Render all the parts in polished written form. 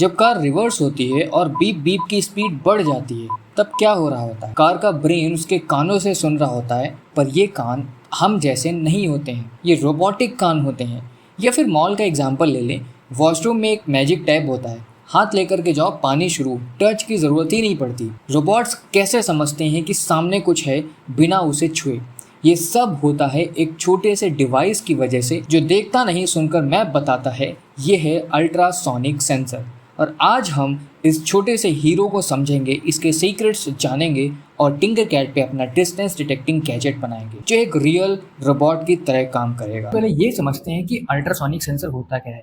जब car reverse होती है और बीप बीप की स्पीड बढ़ जाती है तब क्या हो रहा होता है? कार का ब्रेन उसके कानों से सुन रहा होता है, पर ये कान हम जैसे नहीं होते हैं, ये रोबोटिक कान होते हैं। या फिर मॉल का एग्जांपल ले लें। वॉशरूम में एक मैजिक टैब होता है, हाथ लेकर के जाओ, पानी शुरू, टच की ज़रूरत ही नहीं पड़ती। रोबोट्स कैसे समझते हैं कि सामने कुछ है बिना उसे छुए? ये सब होता है एक छोटे से डिवाइस की वजह से जो देखता नहीं सुनकर मैप बताता है। ये है अल्ट्रासोनिक सेंसर। और आज हम इस छोटे से हीरो को समझेंगे, इसके सीक्रेट्स जानेंगे और टिंकर कैट पे अपना डिस्टेंस डिटेक्टिंग गैजेट बनाएंगे जो एक रियल रोबोट की तरह काम करेगा। पहले ये समझते हैं कि अल्ट्रासोनिक सेंसर होता क्या है।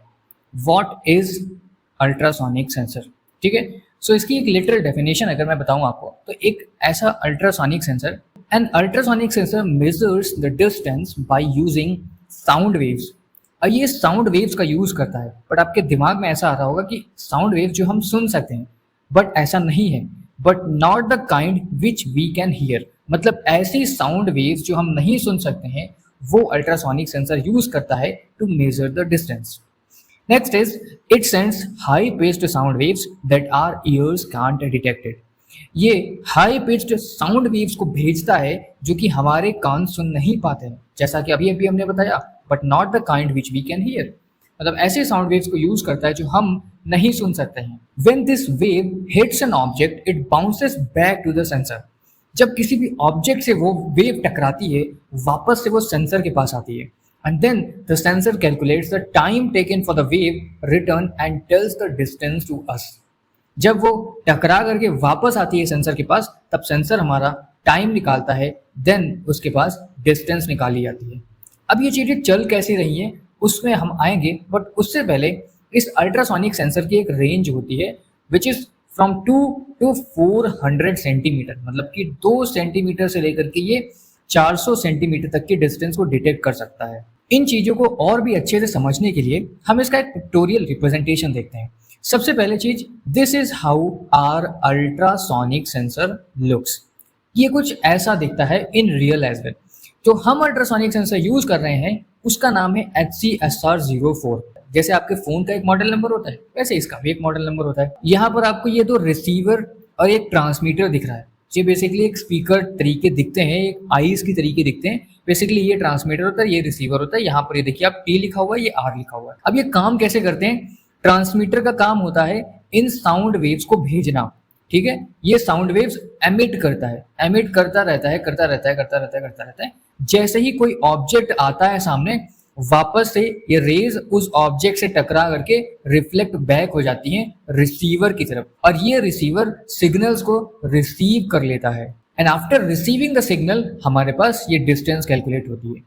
What is ultrasonic sensor? ठीक है, सो इसकी एक लिटरल डेफिनेशन अगर मैं बताऊं आपको, तो एक ऐसा ultrasonic sensor, an ultrasonic sensor measures the distance by using sound waves. अब ये साउंड वेव्स का यूज करता है, बट आपके दिमाग में ऐसा आ रहा होगा कि साउंड वेव जो हम सुन सकते हैं, बट ऐसा नहीं है। But not the kind which we can hear, मतलब ऐसी साउंड वेव्स जो हम नहीं सुन सकते हैं, वो अल्ट्रासोनिक सेंसर यूज करता है to measure the distance. Next is it sends high pitched sound waves that our ears can't detect it. ये हाई पिच्ड साउंड वेव्स को भेजता है जो कि हमारे कान सुन नहीं पाते हैं, जैसा कि अभी अभी हमने बताया, but not the kind which we can hear. मतलब ऐसे साउंड वेव्स को यूज करता है जो हम नहीं सुन सकते हैं। When this wave hits an object, it bounces back to the sensor. जब किसी भी ऑब्जेक्ट से वो वेव टकराती है, वापस से वो सेंसर के पास आती है। And then the sensor calculates the time taken for the wave return and tells the distance to us. जब वो टकरा करके वापस आती है सेंसर के पास, तब सेंसर हमारा टाइम निकालता है, देन उसके पास डिस्टेंस निकाली जाती है। अब ये चीज़ें चल कैसे रही हैं उसमें हम आएंगे, बट उससे पहले इस अल्ट्रासोनिक सेंसर की एक रेंज होती है which is from 2 to 400 centimetre, मतलब कि 2 सेंटीमीटर से लेकर के ये 400 सेंटीमीटर तक की डिस्टेंस को डिटेक्ट कर सकता है। इन चीज़ों को और भी अच्छे से समझने के लिए हम इसका एक पिक्टोरियल रिप्रेजेंटेशन देखते हैं। सबसे पहले चीज, this is how are ultrasonic sensor looks. ये कुछ ऐसा दिखता है इन रियल एज वेल। जो हम अल्ट्रासोनिक सेंसर यूज कर रहे हैं उसका नाम है HCSR04। जैसे आपके फोन का एक मॉडल नंबर होता है, वैसे इसका भी एक मॉडल नंबर होता है। यहाँ पर आपको ये दो रिसीवर और एक ट्रांसमीटर दिख रहा है। ये बेसिकली एक स्पीकर तरीके दिखते हैं, एक आईज की तरीके दिखते हैं। बेसिकली ये ट्रांसमीटर होता है, ये रिसीवर होता है। यहाँ पर ये देखिए आप T लिखा हुआ है, ये R लिखा हुआ है। अब ये काम कैसे करते हैं? ट्रांसमीटर का काम होता है इन साउंड वेव्स को भेजना, ठीक है। ये साउंड वेव्स एमिट करता है, एमिट करता रहता है। जैसे ही कोई ऑब्जेक्ट आता है सामने, वापस से ये रेज उस ऑब्जेक्ट से टकरा करके रिफ्लेक्ट बैक हो जाती हैं रिसीवर की तरफ, और ये रिसीवर सिग्नल्स को रिसीव कर लेता है। And after receiving the signal हमारे पास ये डिस्टेंस कैलकुलेट होती है।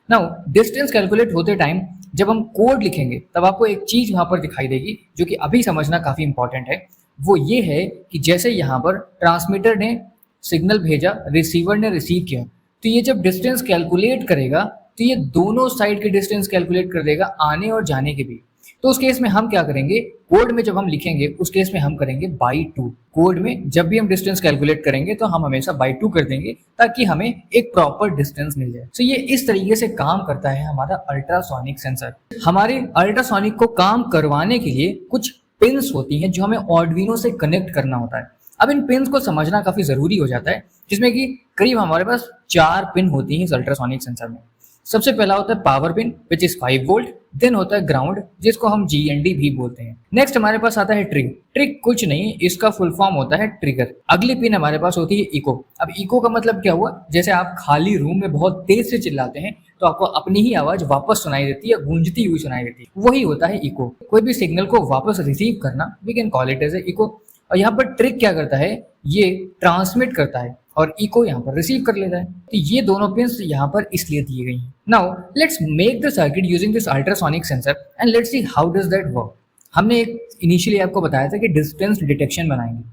नाउ डिस्टेंस कैलकुलेट होते टाइम जब हम कोड लिखेंगे तब आपको एक चीज वहां पर दिखाई देगी जो कि अभी समझना काफी इंपॉर्टेंट है। वो ये है कि जैसे यहाँ पर ट्रांसमीटर ने सिग्नल भेजा, रिसीवर ने रिसीव किया, तो ये जब डिस्टेंस कैलकुलेट करेगा तो ये दोनों साइड के डिस्टेंस कैलकुलेट कर देगा, आने और जाने के भी। तो उस केस में हम क्या करेंगे, कोड में जब हम लिखेंगे उस केस में हम करेंगे बाई 2। कोड में जब भी हम डिस्टेंस कैलकुलेट करेंगे तो हम हमेशा बाई 2 कर देंगे ताकि हमें एक प्रॉपर डिस्टेंस मिल जाए। तो ये इस तरीके से काम करता है हमारा अल्ट्रासोनिक सेंसर। हमारे अल्ट्रासोनिक को काम करवाने के लिए कुछ पिन्स होती हैं जो हमें आर्डुइनो से कनेक्ट करना होता है। अब इन पिन्स को समझना काफी जरूरी हो जाता है, जिसमें कि करीब हमारे पास 4 पिन होती हैं इस अल्ट्रासोनिक सेंसर में। सबसे पहला होता है power pin which is 5 volt, then होता है ग्राउंड जिसको हम GND भी बोलते हैं। नेक्स्ट हमारे पास आता है ट्रिग। ट्रिग कुछ नहीं, इसका फुल फॉर्म होता है ट्रिगर। अगली पिन हमारे पास होती है इको। अब इको का मतलब क्या हुआ, जैसे आप खाली रूम में बहुत तेज से चिल्लाते हैं तो आपको अपनी ही आवाज वापस सुनाई देती है, गूंजती हुई सुनाई देती है, वही होता है इको। कोई भी सिग्नल को वापस रिसीव करना, we can call it as a echo. और यहाँ पर ट्रिग क्या करता है, ये ट्रांसमिट करता है और इको यहाँ पर रिसीव कर लेता है। तो ये दोनों पिन्स यहाँ पर इसलिए दिए गई हैं। Now let's make the circuit using this ultrasonic sensor and let's see how does that work. हमने एक इनिशियली आपको बताया था कि डिस्टेंस डिटेक्शन बनाएंगे,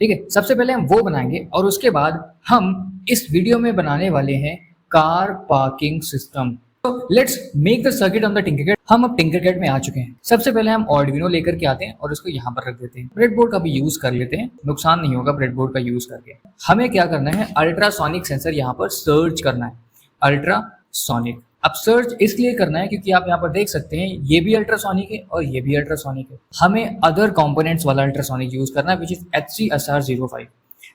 ठीक है। सबसे पहले हम वो बनाएंगे और उसके बाद हम इस वीडियो में बनाने वाले हैं कार पार्किंग सिस्टम। तो let's make the circuit on the Tinkercad. हम अब टिंकरकैट में आ चुके हैं। सबसे पहले हम आर्डुइनो लेकर के आते हैं और उसको यहाँ पर रख देते हैं। ब्रेडबोर्ड का भी यूज कर लेते हैं, नुकसान नहीं होगा ब्रेडबोर्ड का यूज करके। हमें क्या करना है, अल्ट्रासोनिक सेंसर यहाँ पर सर्च करना है, अल्ट्रासोनिक। अब सर्च इसलिए करना है क्योंकि आप यहाँ पर देख सकते हैं ये भी अल्ट्रासोनिक है और ये भी अल्ट्रासोनिक है। हमें अदर कंपोनेंट्स वाला अल्ट्रासोनिक यूज करना है, विच इज HCSR05।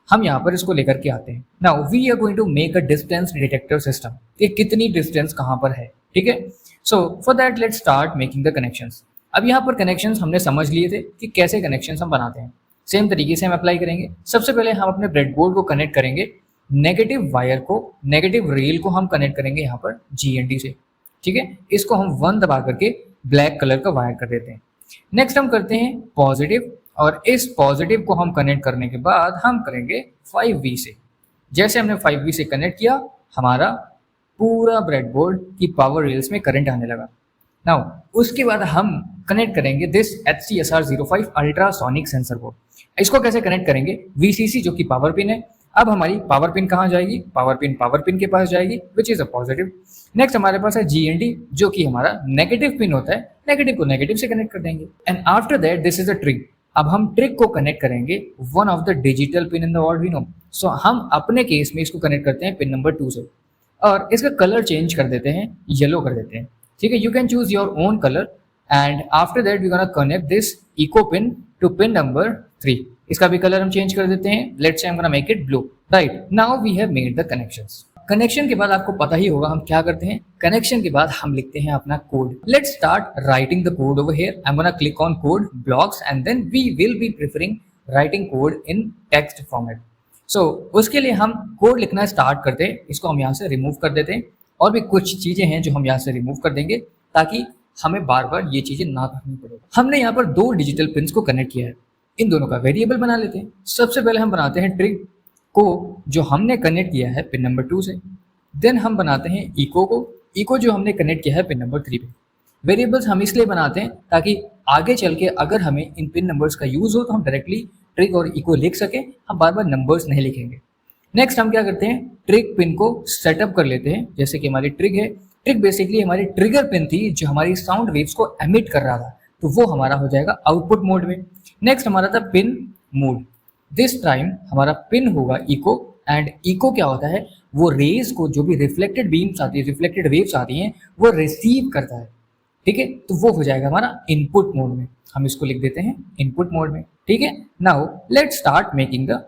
हम यहाँ पर इसको लेकर के आते हैं। Now we are going to make a distance detector system, कि कितनी डिस्टेंस कहाँ पर है, ठीक है। So for that let's start making the connections. अब यहाँ पर कनेक्शंस हमने समझ लिए थे कि कैसे कनेक्शंस हम बनाते हैं। सेम तरीके से हम अप्लाई करेंगे। सबसे पहले हम अपने ब्रेडबोर्ड को कनेक्ट करेंगे, नेगेटिव वायर को, नेगेटिव रेल को हम कनेक्ट करेंगे यहाँ पर GND से, ठीक है। इसको हम 1 दबा करके ब्लैक कलर का वायर कर देते हैं। नेक्स्ट हम करते हैं पॉजिटिव, और इस पॉजिटिव को हम कनेक्ट करने के बाद हम करेंगे 5V से। जैसे हमने 5V से कनेक्ट किया, हमारा पूरा ब्रेडबोर्ड की पावर रेल्स में करंट आने लगा। नाउ उसके बाद हम कनेक्ट करेंगे this HCSR05 ultrasonic sensor board. इसको कैसे कनेक्ट करेंगे, VCC जो कि पावर पिन है। अब हमारी पावर पिन कहाँ जाएगी, पावर पिन के पास जाएगी, which is a positive. Next हमारे पास है GND जो कि हमारा नेगेटिव पिन होता है, नेगेटिव को नेगेटिव से कनेक्ट कर देंगे। And after that this is a trig. अब हम ट्रिग को कनेक्ट करेंगे one of the digital pin in the Arduino. So हम अपने केस में इसको कनेक्ट करते हैं पिन नंबर 2 से, और इसका कलर चेंज कर देते हैं, येलो कर देते हैं, ठीक है। You can choose your own colour. And after that we gonna connect this echo pin to pin number 3। इसका भी कलर हम चेंज कर देते हैं, let's say I am gonna make it blue. Right, now we have made the connections. Connection के बाद आपको पता ही होगा हम क्या करते हैं। कनेक्शन के बाद हम लिखते हैं अपना code. Let's start writing the code over here. I am gonna click on code blocks and then we will be preferring writing code in text format. So उसके लिए हम कोड लिखना स्टार्ट करते हैं। इसको हम यहाँ से रिमूव कर देते हैं, और भी कुछ चीजें हैं जो हम यहाँ से रिमूव कर देंगे ताकि हमें बार बार ये चीजें ना करनी पड़े। हमने यहाँ पर 2 डिजिटल पिन्स को कनेक्ट किया है, इन दोनों का वेरिएबल बना लेते हैं। सबसे पहले हम बनाते हैं ट्रिग को, जो हमने कनेक्ट किया है पिन नंबर 2 से। देन हम बनाते हैं इको को, इको जो हमने कनेक्ट किया है पिन नंबर 3 पे। वेरिएबल्स हम इसलिए बनाते हैं ताकि आगे चल के अगर हमें इन पिन नंबर्स का यूज हो तो हम डायरेक्टली ट्रिग और इको लिख सके, हम बार बार नंबर्स नहीं लिखेंगे। नेक्स्ट हम क्या करते हैं, ट्रिग पिन को सेटअप कर लेते हैं। जैसे कि हमारी ट्रिग है, ट्रिग बेसिकली हमारी ट्रिगर पिन थी जो हमारी साउंड वेव्स को एमिट कर रहा था, तो वो हमारा हो जाएगा आउटपुट मोड में। नेक्स्ट हमारा था पिन मोड। दिस टाइम हमारा पिन होगा इको, एंड इको क्या होता है, वो रेज को, जो भी रिफ्लेक्टेड बीम्स आती है, रिफ्लेक्टेड वेव्स आती हैं, वो रिसीव करता है, ठीक है। तो वो हो जाएगा हमारा इनपुट मोड में। हम इसको लिख देते हैं इनपुट मोड में, ठीक है। Now let's start making the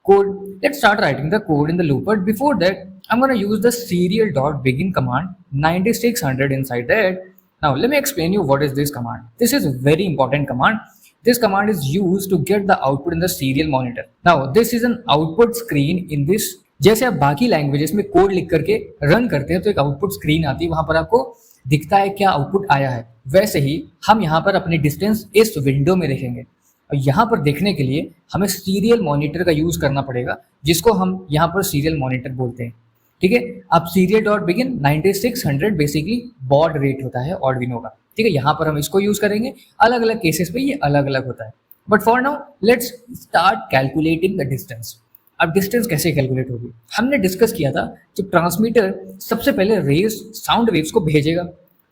code. Let's start writing the code in the loop, but before that I'm going to use the serial.begin command 9600 inside that. Now let me explain you what is this command. This is a very important command. This command is used to get the output in the serial monitor. Now this is an output screen in this. जैसे आप बाकी languages में code लिख करके run करते हैं तो एक आउटपुट स्क्रीन आती है, वहां पर आपको दिखता है क्या आउटपुट आया है। वैसे ही हम यहाँ पर अपनी डिस्टेंस इस विंडो में लिखेंगे, और यहाँ पर देखने के लिए हमें सीरियल मॉनिटर का यूज करना पड़ेगा, जिसको हम यहाँ पर सीरियल मॉनिटर बोलते हैं, ठीक है। अब serial.begin 9600 बेसिकली बॉड रेट होता है आर्डिनो का, ठीक है। यहाँ पर हम इसको यूज करेंगे, अलग अलग केसेस पे ये अलग अलग होता है। But for now let's start calculating the distance. अब डिस्टेंस कैसे कैलकुलेट होगी, हमने डिस्कस किया था कि ट्रांसमीटर सबसे पहले रेज साउंड वेव्स को भेजेगा,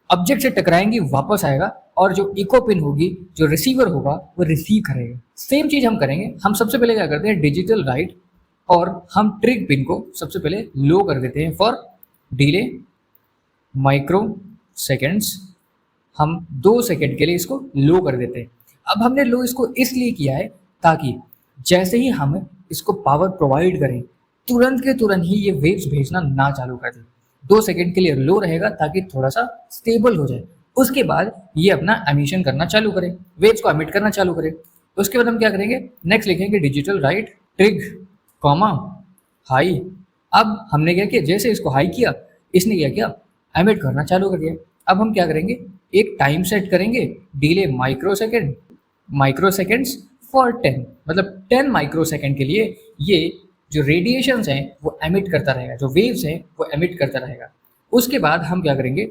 ऑब्जेक्ट से टकराएंगी, वापस आएगा, और जो इको पिन होगी, जो रिसीवर होगा, वो रिसीव करेगा। सेम चीज हम करेंगे। हम सबसे पहले क्या करते हैं, डिजिटल राइट, और हम ट्रिग पिन को सबसे पहले लो कर देते हैं फॉर डिले माइक्रो सेकेंड्स। हम 2 सेकेंड के लिए इसको लो कर देते हैं। अब हमने लो इसको इसलिए किया है ताकि जैसे ही हम इसको पावर प्रोवाइड करें, तुरंत के तुरंत ही ये वेव्स भेजना ना चालू कर दे। 2 सेकेंड के लिए लो रहेगा ताकि थोड़ा सा स्टेबल हो जाए। उसके बाद ये अपना एमिशन करना चालू करे, वेव्स को एमिट करना चालू करे। उसके बाद हम क्या करेंगे, नेक्स्ट लिखेंगे डिजिटल राइट ट्रिग कॉमा हाई। अब हमने क्या किया, जैसे इसको हाई किया, इसने क्या एमिट करना चालू कर दिया। अब हम क्या करेंगे, एक टाइम सेट करेंगे, डिले माइक्रो सेकेंड्स फॉर 10, मतलब 10 माइक्रो सेकेंड के लिए ये जो रेडिएशंस हैं वो एमिट करता रहेगा, जो वेव्स हैं वो एमिट करता रहेगा। उसके बाद हम क्या करेंगे,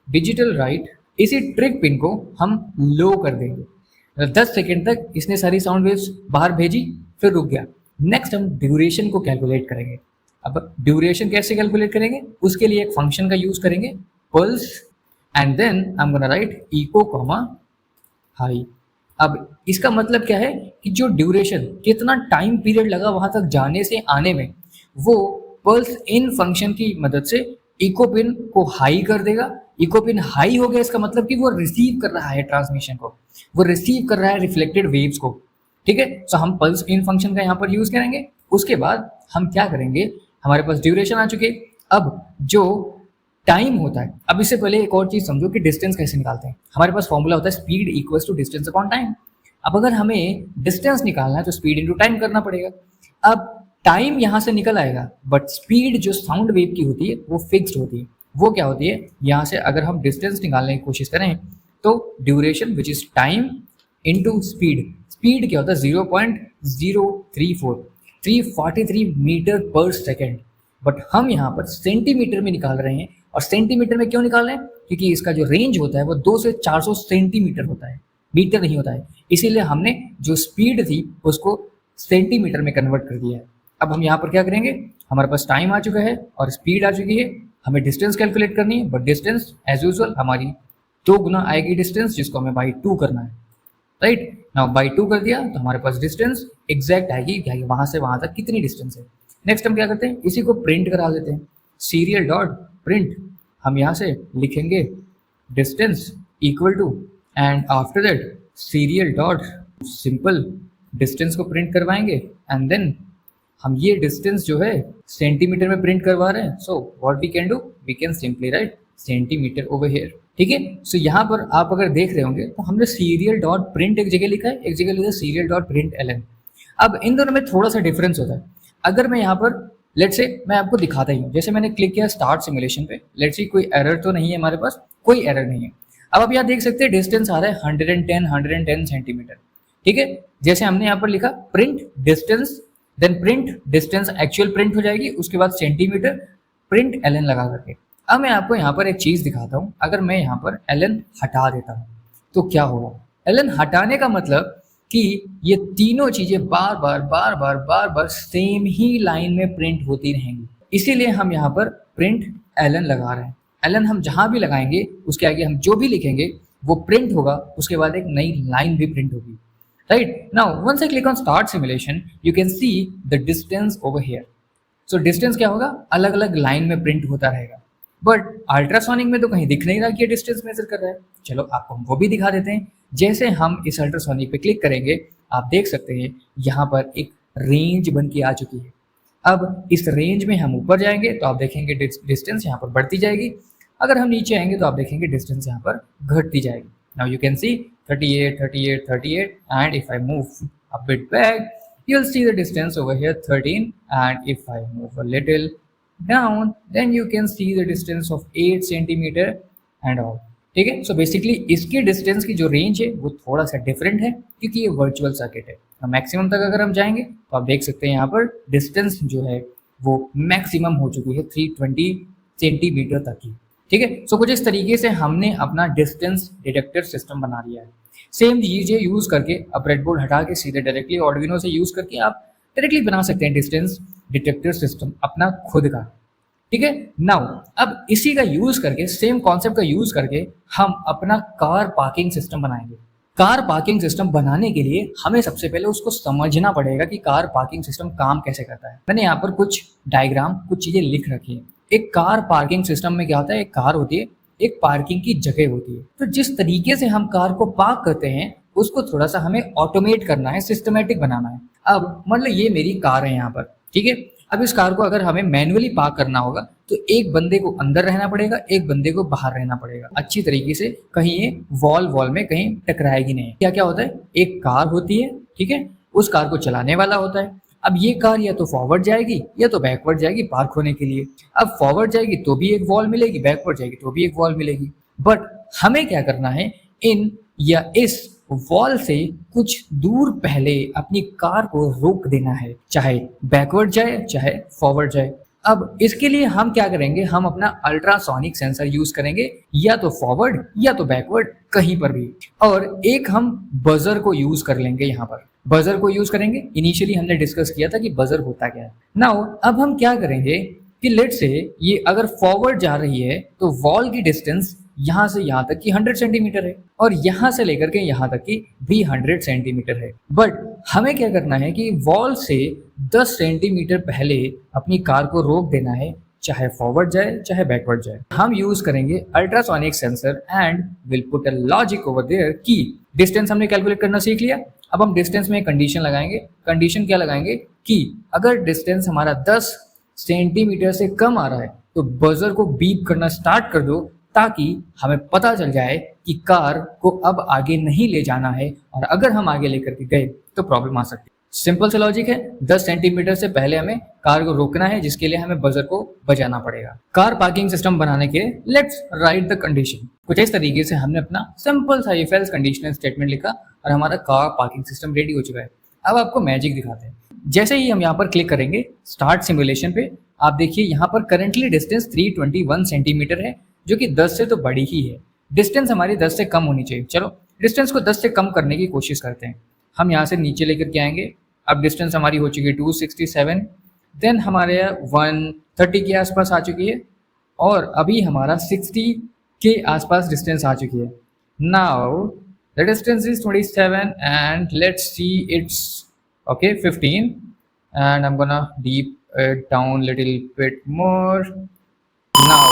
डिजिटल राइट इसी ट्रिग पिन को हम लो कर देंगे। 10 सेकेंड तक इसने सारी साउंड वेव्स बाहर भेजी, फिर रुक गया। नेक्स्ट हम ड्यूरेशन को कैलकुलेट करेंगे। अब ड्यूरेशन कैसे कैलकुलेट करेंगे, उसके लिए एक फंक्शन का यूज करेंगे, pulse, and then I am gonna write echo comma high. अब इसका मतलब क्या है कि जो ड्यूरेशन, कितना टाइम पीरियड लगा वहां तक जाने से आने में, वो पल्स इन फंक्शन की मदद से इको पिन को हाई कर देगा। इको पिन हाई हो गया, इसका मतलब कि वो रिसीव कर रहा है ट्रांसमिशन को, वो रिसीव कर रहा है रिफ्लेक्टेड वेव्स को। ठीक है, तो हम पल्स इन फंक्शन का यहाँ पर यूज करेंगे। उसके बाद हम क्या करेंगे, हमारे पास ड्यूरेशन आ चुकी है। अब जो टाइम होता है, अब इससे पहले एक और चीज समझो कि डिस्टेंस कैसे निकालते हैं। हमारे पास फॉर्मूला होता है speed equals to distance upon time. अब अगर हमें डिस्टेंस निकालना है तो स्पीड इंटू टाइम करना पड़ेगा। अब टाइम यहाँ से निकल आएगा, बट स्पीड जो साउंड वेव की होती है वो फिक्स्ड होती है। वो क्या होती है, यहाँ से अगर हम डिस्टेंस निकालने की कोशिश करें तो duration which is time into speed, speed क्या होता है 0.0343 मीटर पर सेकेंड। बट हम यहाँ पर सेंटीमीटर में निकाल रहे हैं, और सेंटीमीटर में क्यों निकाल रहे हैं, क्योंकि इसका जो रेंज होता है वो 2 से 400 सेंटीमीटर होता है, मीटर नहीं होता है। इसीलिए हमने जो स्पीड थी उसको सेंटीमीटर में कन्वर्ट कर दिया है। अब हम यहाँ पर क्या करेंगे, हमारे पास टाइम आ चुका है और स्पीड आ चुकी है, हमें डिस्टेंस कैलकुलेट करनी है। बट डिस्टेंस एज यूजुअल हमारी 2 गुना आएगी डिस्टेंस, जिसको हमें बाई 2 करना है। राइट नाउ बाई 2 कर दिया तो हमारे पास डिस्टेंस एग्जैक्ट आएगी, क्या वहां से वहां तक कितनी डिस्टेंस है। नेक्स्ट हम क्या करते हैं, इसी को प्रिंट करा देते हैं, सीरियल डॉट प्रिंट। हम यहाँ से लिखेंगे distance equal to, and after that serial dot simple distance को प्रिंट करवाएंगे, एंड देन हम ये डिस्टेंस जो है सेंटीमीटर में प्रिंट करवा रहे हैं। So what we can do, we can simply write centimetre over here. ठीक है, सो यहाँ पर आप अगर देख रहे होंगे तो हमने सीरियल डॉट प्रिंट एक जगह लिखा है, एक जगह लिखा है सीरियल डॉट प्रिंट एलएन। अब इन दोनों में थोड़ा सा डिफरेंस होता है। अगर मैं यहाँ पर लेट्स से मैं आपको दिखाता ही हूँ, जैसे मैंने क्लिक किया स्टार्ट सिमुलेशन पे, लेट्स सी कोई एरर तो नहीं है, हमारे पास कोई एरर नहीं है। अब आप यहाँ देख सकते हैं डिस्टेंस आ रहा है 110 सेंटीमीटर। ठीक है, जैसे हमने यहाँ पर लिखा print distance, then print distance actual print हो जाएगी, उसके बाद सेंटीमीटर प्रिंट एलएन लगा करके। अब मैं आपको यहाँ पर एक चीज दिखाता हूँ, अगर मैं यहाँ पर एलएन हटा देता हूँ तो क्या होगा। एलएन हटाने का मतलब कि ये तीनों चीजें बार बार सेम ही लाइन में प्रिंट होती रहेंगी, इसीलिए हम यहाँ पर प्रिंट एलएन लगा रहे हैं। एलएन हम जहां भी लगाएंगे उसके आगे हम जो भी लिखेंगे वो प्रिंट होगा, उसके बाद एक नई लाइन भी प्रिंट होगी। Right now, once I click on start simulation, you can see the distance over here. So distance क्या होगा, अलग अलग लाइन में प्रिंट होता रहेगा। बट अल्ट्रासोनिक में तो कहीं दिख नहीं रहा कि ये डिस्टेंस मेजर कर रहा है। चलो आपको हम वो भी दिखा देते हैं। जैसे हम इस अल्ट्रासोनिक पे क्लिक करेंगे, आप देख सकते हैं यहाँ पर एक रेंज बन के आ चुकी है। अब इस रेंज में हम ऊपर जाएंगे तो आप देखेंगे डिस्टेंस यहाँ पर बढ़ती जाएगी, अगर हम नीचे आएंगे तो आप देखेंगे डिस्टेंस यहाँ पर घटती जाएगी। Now you can see 38, and if I move a bit back, you'll see the distance over here 13, and if I move a little down, then you can see the distance of 8 centimeter and all. ठीक है, so basically इसकी distance की जो range है वो थोड़ा सा different है, क्योंकि ये वर्चुअल सर्किट है। मैक्सिमम तक अगर हम जाएंगे तो आप देख सकते हैं यहाँ पर डिस्टेंस जो है वो मैक्सिमम हो चुकी है 320 सेंटीमीटर तक की। ठीक है, सो कुछ इस तरीके से हमने अपना डिस्टेंस डिटेक्टर सिस्टम बना लिया है। सेम चीजें यूज करके अब ब्रेडबोर्ड हटा के सीधे डायरेक्टली आर्डुइनो से यूज करके आप डायरेक्टली बना सकते हैं डिस्टेंस डिटेक्टर सिस्टम अपना खुद का। ठीक है, नाउ अब इसी का यूज करके, सेम कॉन्सेप्ट का यूज करके हम अपना कार पार्किंग सिस्टम बनाएंगे। कार पार्किंग सिस्टम बनाने के लिए हमें सबसे पहले उसको समझना पड़ेगा कि कार पार्किंग सिस्टम काम कैसे करता है। मैंने यहाँ पर कुछ डायग्राम, कुछ चीजें लिख रखी है। एक कार पार्किंग सिस्टम में क्या होता है, एक कार होती है, एक पार्किंग की जगह होती है। तो जिस तरीके से हम कार को पार्क करते हैं उसको थोड़ा सा हमें ऑटोमेट करना है, सिस्टमेटिक बनाना है। अब मतलब ये मेरी कार है यहाँ पर, ठीक है। अब इस कार को अगर हमें मैन्युअली पार्क करना होगा तो एक बंदे को अंदर रहना पड़ेगा, एक बंदे को बाहर रहना पड़ेगा, अच्छी तरीके से, कहीं ये वॉल में कहीं टकराएगी नहीं। क्या क्या होता है, एक कार होती है, ठीक है, उस कार को चलाने वाला होता है। अब ये कार या तो फॉरवर्ड जाएगी या तो बैकवर्ड जाएगी पार्क होने के लिए। अब फॉरवर्ड जाएगी तो भी एक वॉल मिलेगी, बैकवर्ड जाएगी तो भी एक वॉल मिलेगी। बट हमें क्या करना है, इन या इस वॉल से कुछ दूर पहले अपनी कार को रोक देना है, चाहे बैकवर्ड जाए चाहे फॉरवर्ड जाए। अब इसके लिए हम क्या करेंगे, हम अपना अल्ट्रासोनिक सेंसर यूज करेंगे, या तो फॉरवर्ड या तो बैकवर्ड कहीं पर भी। और एक हम बजर को यूज कर लेंगे, यहाँ पर बजर को यूज करेंगे। इनिशियली हमने डिस्कस किया था कि बजर होता क्या है। नाउ अब हम क्या करेंगे कि लेट से ये अगर फॉरवर्ड जा रही है तो वॉल की डिस्टेंस यहाँ से यहाँ तक की 100 सेंटीमीटर है और यहाँ से लेकर के यहाँ तक की भी 100 सेंटीमीटर है। बट हमें क्या करना है कि वॉल से 10 सेंटीमीटर पहले अपनी कार को रोक देना है, चाहे फॉरवर्ड जाए चाहे बैकवर्ड जाए। हम यूज करेंगे ultrasonic sensor and will put a logic over there कि डिस्टेंस हमने कैलकुलेट करना सीख लिया। अब हम डिस्टेंस में कंडीशन लगाएंगे। कंडीशन क्या लगाएंगे कि अगर डिस्टेंस हमारा 10 सेंटीमीटर से कम आ रहा है तो बजर को बीप करना स्टार्ट कर दो, ताकि हमें पता चल जाए कि कार को अब आगे नहीं ले जाना है, और अगर हम आगे लेकर के गए तो प्रॉब्लम आ सकती है। सिंपल सा लॉजिक है। 10 सेंटीमीटर से पहले हमें कार को रोकना है, जिसके लिए हमें बजर को बजाना पड़ेगा। कार पार्किंग सिस्टम बनाने के लेट्स राइट द कंडीशन। कुछ इस तरीके से हमने अपना सिंपल सा इफ एल्स कंडीशनल स्टेटमेंट लिखा और हमारा कार पार्किंग सिस्टम रेडी हो चुका है। अब आपको मैजिक दिखाते हैं। जैसे ही हम यहाँ पर क्लिक करेंगे स्टार्ट सिमुलेशन पे, आप देखिए यहाँ पर करंटली डिस्टेंस 321 सेंटीमीटर है, जो कि 10 से तो बड़ी ही है। डिस्टेंस हमारी 10 से कम होनी चाहिए। चलो डिस्टेंस को 10 से कम करने की कोशिश करते हैं। हम यहाँ से नीचे लेकर के आएंगे। अब डिस्टेंस हमारी हो चुकी है 267, देन हमारे 130 के आसपास आ चुकी है, और अभी हमारा 60 के आसपास डिस्टेंस आ चुकी है। Now the distance is 27 and let's see it's okay 15, and I'm gonna deep it down little bit more now.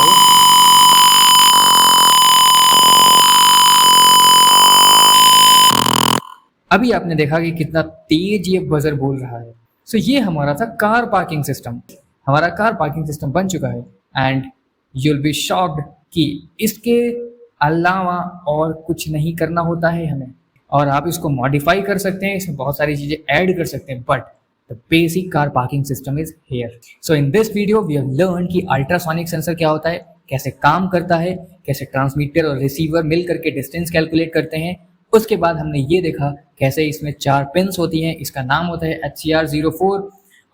अभी आपने देखा कि कितना तेज ये बजर बोल रहा है। सो ये हमारा था कार पार्किंग सिस्टम। हमारा कार पार्किंग सिस्टम बन चुका है एंड यूल बी शॉक्ड कि इसके अलावा और कुछ नहीं करना होता है हमें, और आप इसको मॉडिफाई कर सकते हैं, इसमें बहुत सारी चीजें ऐड कर सकते हैं, but the basic car parking system is here. So in this video we have learn कि अल्ट्रासोनिक सेंसर क्या होता है, कैसे काम करता है, कैसे ट्रांसमीटर और रिसीवर मिल करके डिस्टेंस कैलकुलेट करते हैं। उसके बाद हमने ये देखा कैसे इसमें 4 पिन्स होती हैं, इसका नाम होता है HCR04,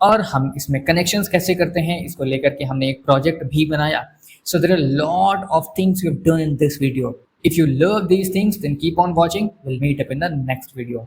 और हम इसमें कनेक्शंस कैसे करते हैं, इसको लेकर के हमने एक प्रोजेक्ट भी बनाया। So there are lot of things we have done in this video. If you love these things, then keep on watching. We'll meet up in the next video.